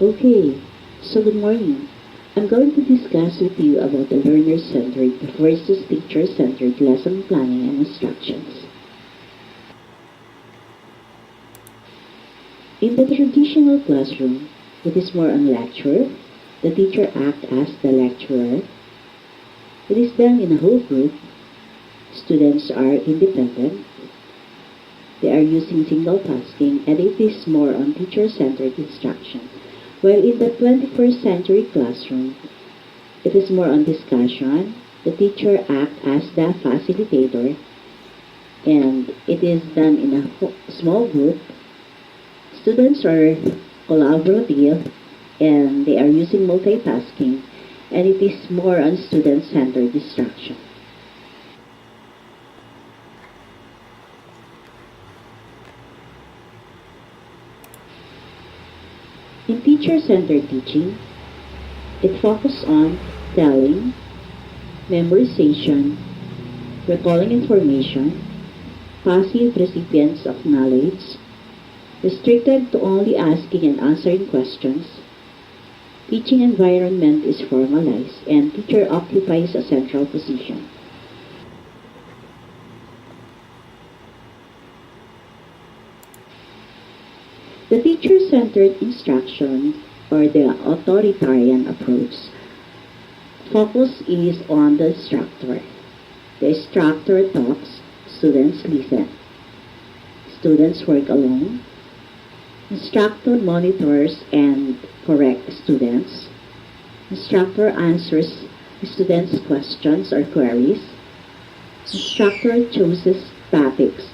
Okay, so good morning. I'm going to discuss with you about the learner-centered versus teacher-centered lesson planning and instructions. In the traditional classroom, it is more on lecture. The teacher acts as the lecturer. It is done in a whole group. Students are independent. They are using single tasking, and it is more on teacher-centered instruction. While in the 21st century classroom, it is more on discussion. The teacher acts as the facilitator, and it is done in a small group. Students are collaborative, and they are using multitasking, and it is more on student-centered instruction. In teacher-centered teaching, it focuses on telling, memorization, recalling information, passive recipients of knowledge, restricted to only asking and answering questions. Teaching environment is formalized, and teacher occupies a central position. The teacher-centered instruction, or the authoritarian approach, focus is on the instructor. The instructor talks, students listen. Students work alone. Instructor monitors and corrects students. Instructor answers students' questions or queries. Instructor chooses topics.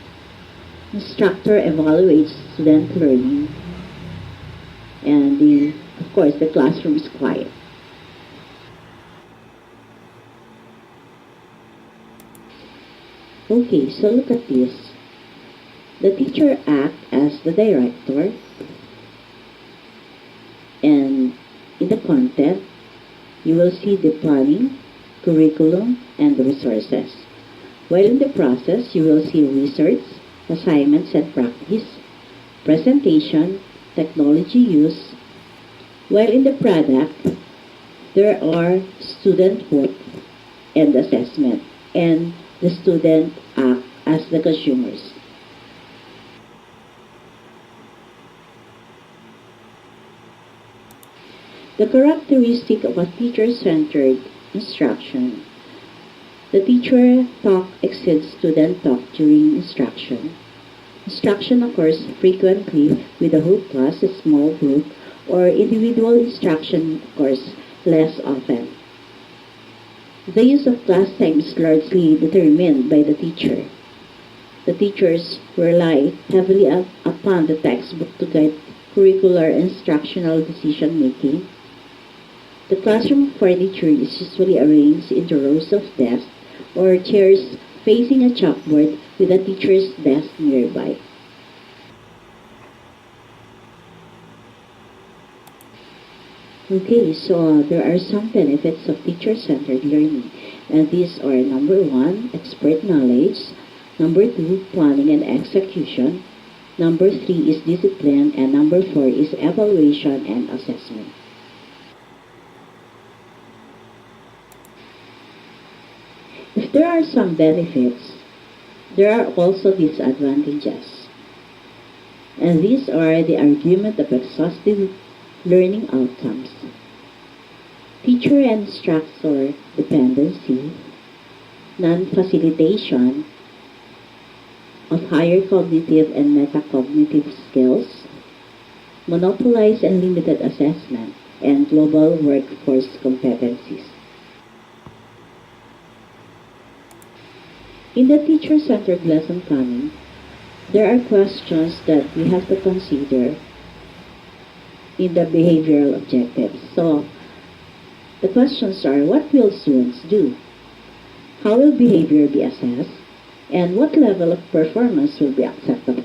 Instructor evaluates student learning. And of course, the classroom is quiet. Okay, so look at this. The teacher acts as the director, and in the content, you will see the planning, curriculum, and the resources. While in the process, you will see research, assignments and practice, presentation, technology use. While in the product, there are student work and assessment, and the student act as the consumers. The characteristic of a teacher-centered instruction. The teacher talk exceeds student talk during instruction. Instruction occurs frequently with a whole class, a small group, or individual instruction occurs less often. The use of class time is largely determined by the teacher. The teachers rely heavily upon the textbook to guide curricular and instructional decision making. The classroom furniture is usually arranged into rows of desks or chairs facing a chalkboard with a teacher's desk nearby. Okay, so there are some benefits of teacher-centered learning, and these are number 1, expert knowledge, number 2, planning and execution, number 3 is discipline, and number 4 is evaluation and assessment. If there are some benefits, there are also disadvantages. And these are the argument of exhaustive learning outcomes. Teacher and instructor dependency, non-facilitation of higher cognitive and metacognitive skills, monopolized and limited assessment, and global workforce competencies. In the teacher-centered lesson planning, there are questions that we have to consider in the behavioral objectives. So, the questions are, what will students do? How will behavior be assessed? And what level of performance will be acceptable?